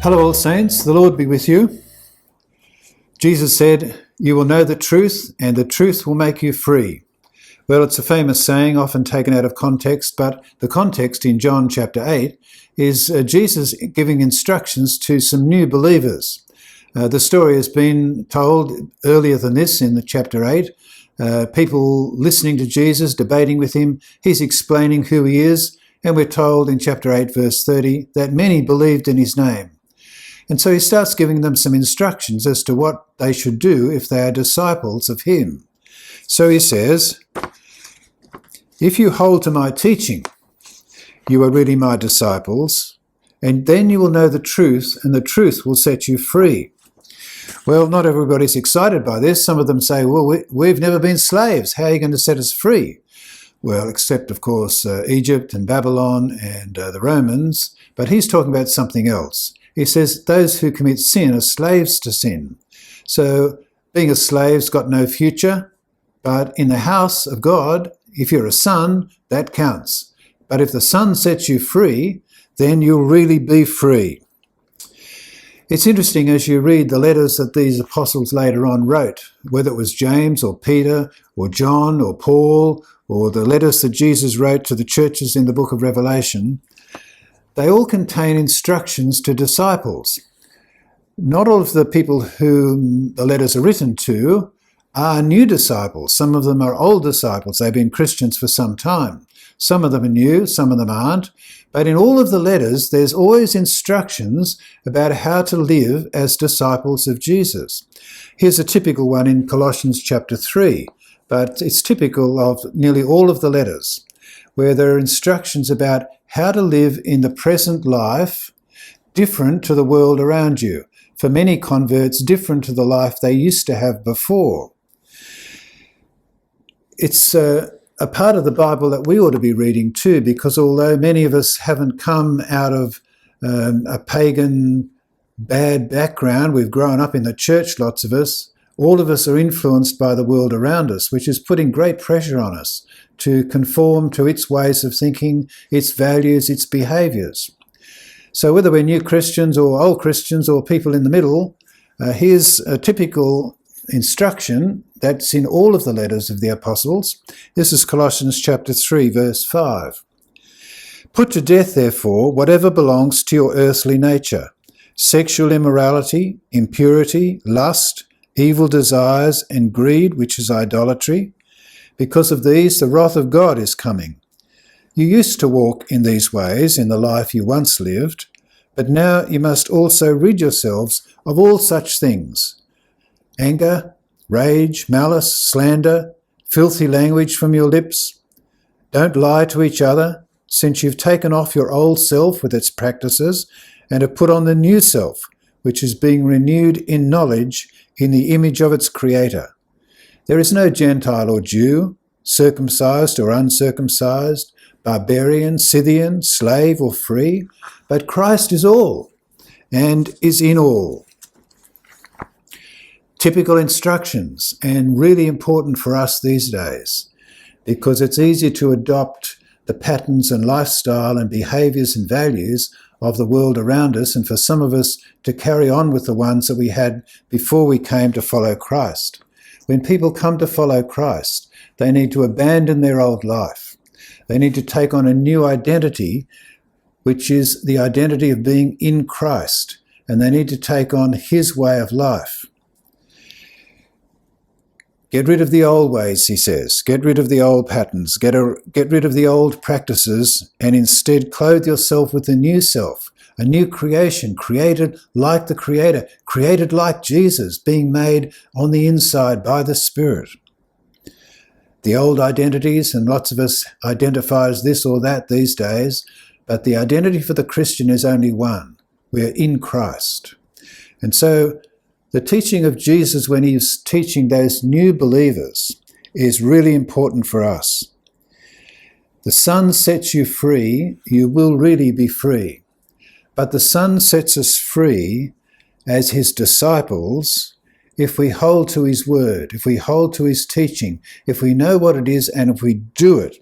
Hello, all saints. The Lord be with you. Jesus said, "You will know the truth, and the truth will make you free." Well, it's a famous saying, often taken out of context, but the context in John chapter 8 is Jesus giving instructions to some new believers. The story has been told earlier than this in the chapter 8. People listening to Jesus, debating with him. He's explaining who he is, and we're told in chapter 8, verse 30, that many believed in his name. And so he starts giving them some instructions as to what they should do if they are disciples of him. So he says, "If you hold to my teaching, you are really my disciples, and then you will know the truth, and the truth will set you free." Well, not everybody's excited by this. Some of them say, well, we've never been slaves. How are you going to set us free? Well, except, of course, Egypt and Babylon and the Romans. But he's talking about something else. He says those who commit sin are slaves to sin. So being a slave's got no future, but in the house of God, if you're a son, that counts. But if the Son sets you free, then you'll really be free. It's interesting as you read the letters that these apostles later on wrote, whether it was James or Peter or John or Paul or the letters that Jesus wrote to the churches in the book of Revelation, they all contain instructions to disciples. Not all of the people whom the letters are written to are new disciples. Some of them are old disciples. They've been Christians for some time. Some of them are new, some of them aren't. But in all of the letters, there's always instructions about how to live as disciples of Jesus. Here's a typical one in Colossians chapter 3, but it's typical of nearly all of the letters, where there are instructions about how to live in the present life different to the world around you. For many converts, different to the life they used to have before. It's a part of the Bible that we ought to be reading too, because although many of us haven't come out of a pagan, bad background, we've grown up in the church, lots of us, all of us are influenced by the world around us, which is putting great pressure on us to conform to its ways of thinking, its values, its behaviours. So whether we're new Christians or old Christians or people in the middle, here's a typical instruction that's in all of the letters of the apostles. This is Colossians chapter 3, verse 5. "Put to death, therefore, whatever belongs to your earthly nature, sexual immorality, impurity, lust, evil desires, and greed, which is idolatry. Because of these, the wrath of God is coming. You used to walk in these ways in the life you once lived, but now you must also rid yourselves of all such things: anger, rage, malice, slander, filthy language from your lips. Don't lie to each other, since you've taken off your old self with its practices and have put on the new self, which is being renewed in knowledge in the image of its Creator. There is no Gentile or Jew, circumcised or uncircumcised, barbarian, Scythian, slave or free, but Christ is all and is in all." Typical instructions, and really important for us these days, because it's easy to adopt the patterns and lifestyle and behaviours and values of the world around us, and for some of us to carry on with the ones that we had before we came to follow Christ. When people come to follow Christ, they need to abandon their old life. They need to take on a new identity, which is the identity of being in Christ, and they need to take on his way of life. Get rid of the old ways, he says. Get rid of the old patterns. Get rid of the old practices, and instead clothe yourself with the new self, a new creation, created like the Creator, created like Jesus, being made on the inside by the Spirit. The old identities, and lots of us identify as this or that these days, but the identity for the Christian is only one. We are in Christ. And so the teaching of Jesus when he's teaching those new believers is really important for us. The Son sets you free, you will really be free. But the Son sets us free as his disciples if we hold to his word, if we hold to his teaching, if we know what it is and if we do it,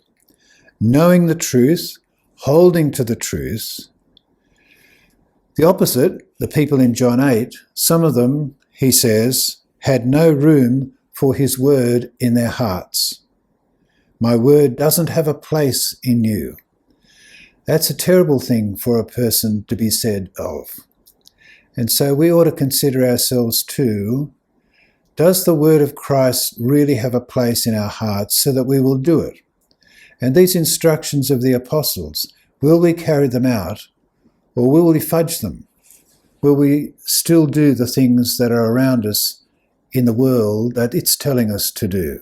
knowing the truth, holding to the truth. The opposite the people in John 8, some of them, he says, had no room for his word in their hearts. My word doesn't have a place in you. That's a terrible thing for a person to be said of. And so we ought to consider ourselves too. Does the word of Christ really have a place in our hearts so that we will do it? And these instructions of the apostles, will we carry them out or will we fudge them? Will we still do the things that are around us in the world that it's telling us to do?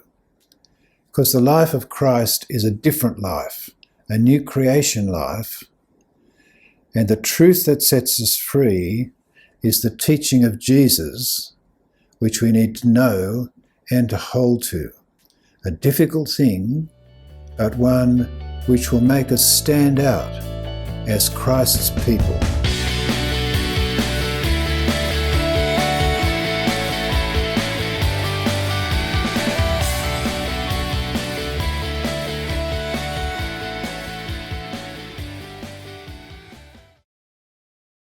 Because the life of Christ is a different life, a new creation life, and the truth that sets us free is the teaching of Jesus, which we need to know and to hold to. A difficult thing, but one which will make us stand out as Christ's people.